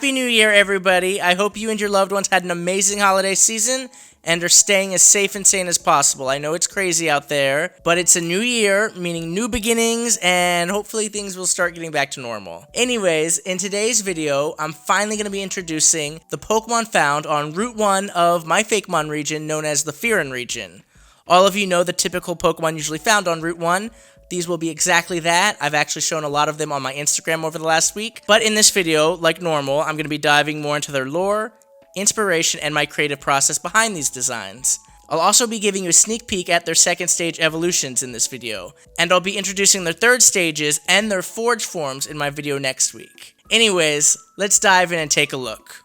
Happy New Year, everybody! I hope you and your loved ones had an amazing holiday season and are staying as safe and sane as possible. I know it's crazy out there, but it's a new year, meaning new beginnings, and hopefully things will start getting back to normal. Anyways, in today's video, I'm finally going to be introducing the Pokemon found on Route 1 of my Fakemon region, known as the Fyrún Region. All of you know the typical Pokemon usually found on Route 1. These will be exactly that. I've actually shown a lot of them on my Instagram over the last week. But in this video, like normal, I'm going to be diving more into their lore, inspiration, and my creative process behind these designs. I'll also be giving you a sneak peek at their second stage evolutions in this video. And I'll be introducing their third stages and their forge forms in my video next week. Anyways, let's dive in and take a look.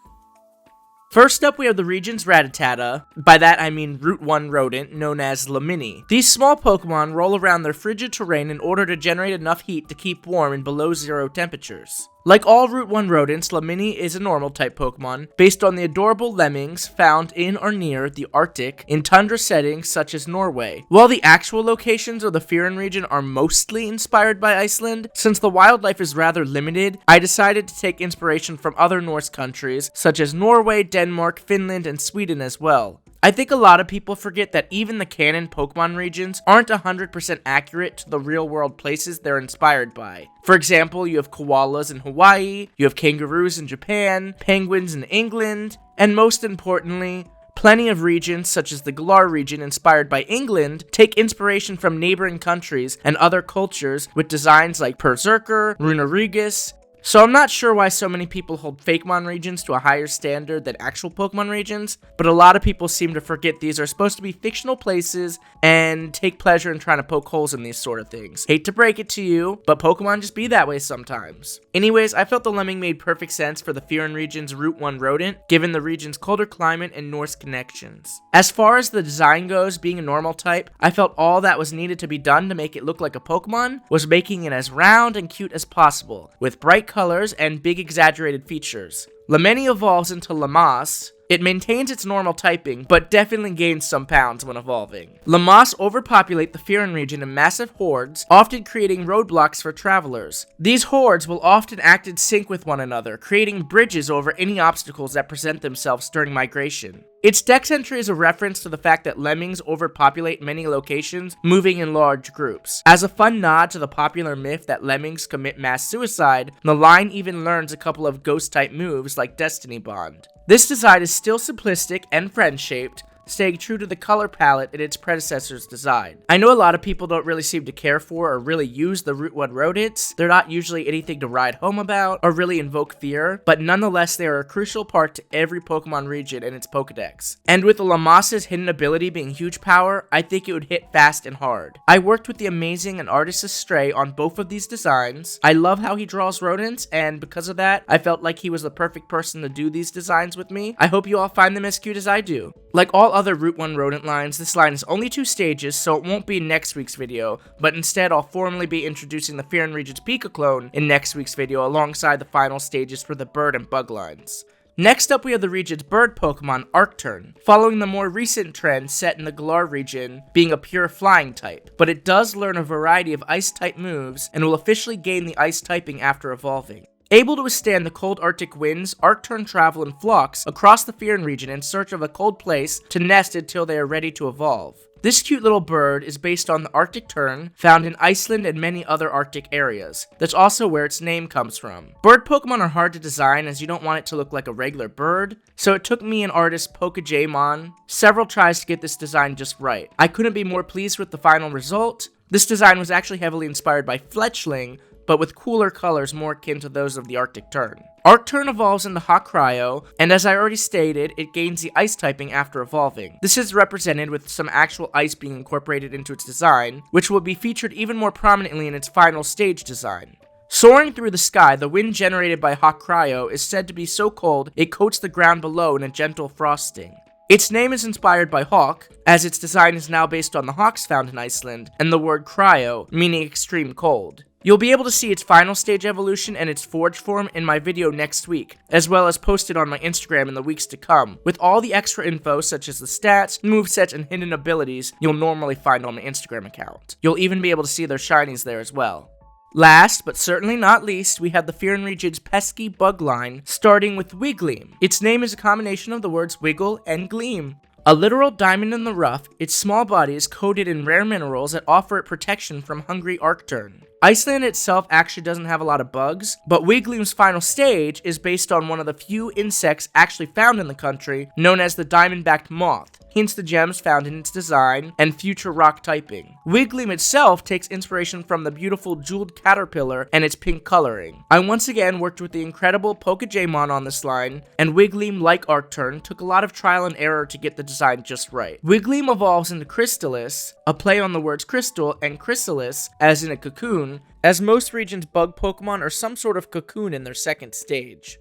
First up, we have the region's Rattata. By that, I mean Route 1 rodent, known as Lemini. These small Pokemon roll around their frigid terrain in order to generate enough heat to keep warm in below zero temperatures. Like all Route 1 rodents, Lemini is a normal type Pokemon, based on the adorable lemmings found in or near the Arctic in tundra settings such as Norway. While the actual locations of the Fyrún region are mostly inspired by Iceland, since the wildlife is rather limited, I decided to take inspiration from other Norse countries such as Norway, Denmark, Finland, and Sweden as well. I think a lot of people forget that even the canon Pokemon regions aren't 100% accurate to the real-world places they're inspired by. For example, you have koalas in Hawaii, you have kangaroos in Japan, penguins in England, and most importantly, plenty of regions such as the Galar region inspired by England take inspiration from neighboring countries and other cultures with designs like Berserker, Runerigus. So I'm not sure why so many people hold Fakemon regions to a higher standard than actual Pokemon regions, but a lot of people seem to forget these are supposed to be fictional places and take pleasure in trying to poke holes in these sort of things. Hate to break it to you, but Pokemon just be that way sometimes. Anyways, I felt the lemming made perfect sense for the Fyrún region's Route 1 rodent, given the region's colder climate and Norse connections. As far as the design goes, being a normal type, I felt all that was needed to be done to make it look like a Pokemon was making it as round and cute as possible, with bright colors and big exaggerated features. Lemini evolves into Lamas. It maintains its normal typing, but definitely gains some pounds when evolving. Lamas overpopulate the Fyrún region in massive hordes, often creating roadblocks for travelers. These hordes will often act in sync with one another, creating bridges over any obstacles that present themselves during migration. Its dex entry is a reference to the fact that lemmings overpopulate many locations, moving in large groups. As a fun nod to the popular myth that lemmings commit mass suicide, the line even learns a couple of ghost-type moves like Destiny Bond. This design is still simplistic and friend-shaped, staying true to the color palette in its predecessor's design. I know a lot of people don't really seem to care for or really use the Route 1 rodents. They're not usually anything to write home about or really invoke fear, but nonetheless they are a crucial part to every Pokemon region and its Pokedex. And with the Lamas's hidden ability being huge power, I think it would hit fast and hard. I worked with the amazing and artist Stray on both of these designs. I love how he draws rodents, and because of that, I felt like he was the perfect person to do these designs with me. I hope you all find them as cute as I do. Like all other Route 1 rodent lines, this line is only 2 stages, so it won't be in next week's video, but instead I'll formally be introducing the Fyrún region's Pika clone in next week's video alongside the final stages for the bird and bug lines. Next up, we have the region's bird Pokemon, Arcturn, following the more recent trend set in the Galar region being a pure flying type, but it does learn a variety of ice-type moves and will officially gain the ice typing after evolving. Able to withstand the cold Arctic winds, Arcturn travel in flocks across the Fyrún region in search of a cold place to nest until they are ready to evolve. This cute little bird is based on the Arctic tern, found in Iceland and many other Arctic areas. That's also where its name comes from. Bird Pokemon are hard to design as you don't want it to look like a regular bird, so it took me and artist Pokejamon several tries to get this design just right. I couldn't be more pleased with the final result. This design was actually heavily inspired by Fletchling, but with cooler colors more akin to those of the Arctic tern. Arcturn evolves into Cryo, and as I already stated, it gains the ice typing after evolving. This is represented with some actual ice being incorporated into its design, which will be featured even more prominently in its final stage design. Soaring through the sky, the wind generated by Cryo is said to be so cold it coats the ground below in a gentle frosting. Its name is inspired by hawk, as its design is now based on the hawks found in Iceland, and the word cryo, meaning extreme cold. You'll be able to see its final stage evolution and its forge form in my video next week, as well as posted on my Instagram in the weeks to come, with all the extra info such as the stats, movesets, and hidden abilities you'll normally find on my Instagram account. You'll even be able to see their shinies there as well. Last, but certainly not least, we have the Fyrún Region's pesky bug line, starting with Wiggly. Its name is a combination of the words wiggle and gleam. A literal diamond in the rough, its small body is coated in rare minerals that offer it protection from hungry Arcturn. Iceland itself actually doesn't have a lot of bugs, but Wiggly's final stage is based on one of the few insects actually found in the country, known as the diamond-backed moth. Hence the gems found in its design and future rock typing. Wiggly itself takes inspiration from the beautiful jeweled caterpillar and its pink coloring. I once again worked with the incredible Pokémon on this line, and Wiggly, like Arcturn, took a lot of trial and error to get the design just right. Wiggly evolves into Chrysalis, a play on the words crystal and chrysalis, as in a cocoon, as most regions' bug Pokemon are some sort of cocoon in their second stage.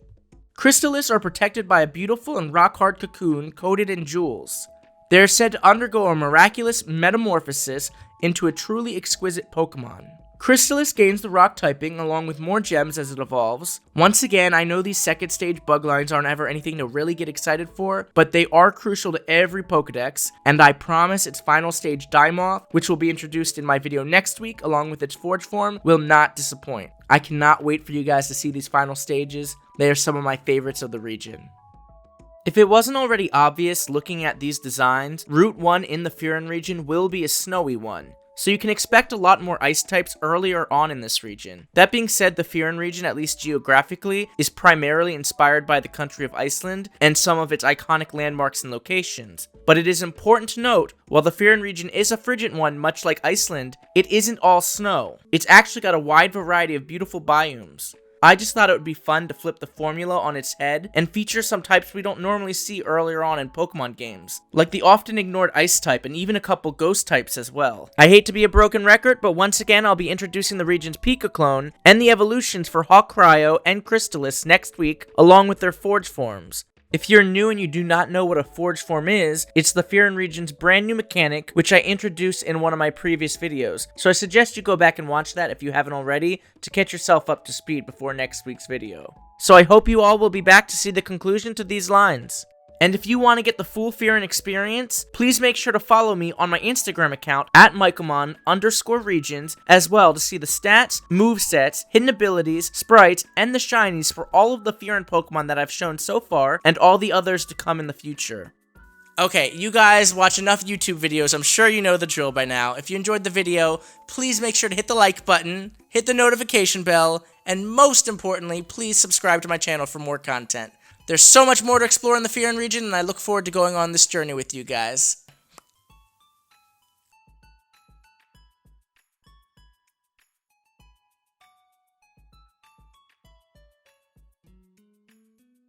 Chrysalis are protected by a beautiful and rock-hard cocoon coated in jewels. They are said to undergo a miraculous metamorphosis into a truly exquisite Pokemon. Chrysalis gains the rock typing along with more gems as it evolves. Once again, I know these second stage bug lines aren't ever anything to really get excited for, but they are crucial to every Pokedex, and I promise its final stage Dimoth, which will be introduced in my video next week along with its Forge form, will not disappoint. I cannot wait for you guys to see these final stages. They are some of my favorites of the region. If it wasn't already obvious looking at these designs, Route 1 in the Fyrún region will be a snowy one, so you can expect a lot more ice types earlier on in this region. That being said, the Fyrún region, at least geographically, is primarily inspired by the country of Iceland and some of its iconic landmarks and locations. But it is important to note, while the Fyrún region is a frigid one much like Iceland, it isn't all snow. It's actually got a wide variety of beautiful biomes. I just thought it would be fun to flip the formula on its head and feature some types we don't normally see earlier on in Pokemon games, like the often ignored Ice type and even a couple Ghost types as well. I hate to be a broken record, but once again I'll be introducing the region's Pika clone and the evolutions for Hawk Cryo and Chrysalis next week, along with their Forge forms. If you're new and you do not know what a Forge form is, it's the Fyrún region's brand new mechanic, which I introduced in one of my previous videos, so I suggest you go back and watch that if you haven't already, to catch yourself up to speed before next week's video. So I hope you all will be back to see the conclusion to these lines. And if you want to get the full Fyrún experience, please make sure to follow me on my Instagram account at Michaelmon_regions as well to see the stats, movesets, hidden abilities, sprites, and the shinies for all of the Fyrún Pokemon that I've shown so far and all the others to come in the future. Okay, you guys watch enough YouTube videos, I'm sure you know the drill by now. If you enjoyed the video, please make sure to hit the like button, hit the notification bell, and most importantly, please subscribe to my channel for more content. There's so much more to explore in the Fyrún region, and I look forward to going on this journey with you guys.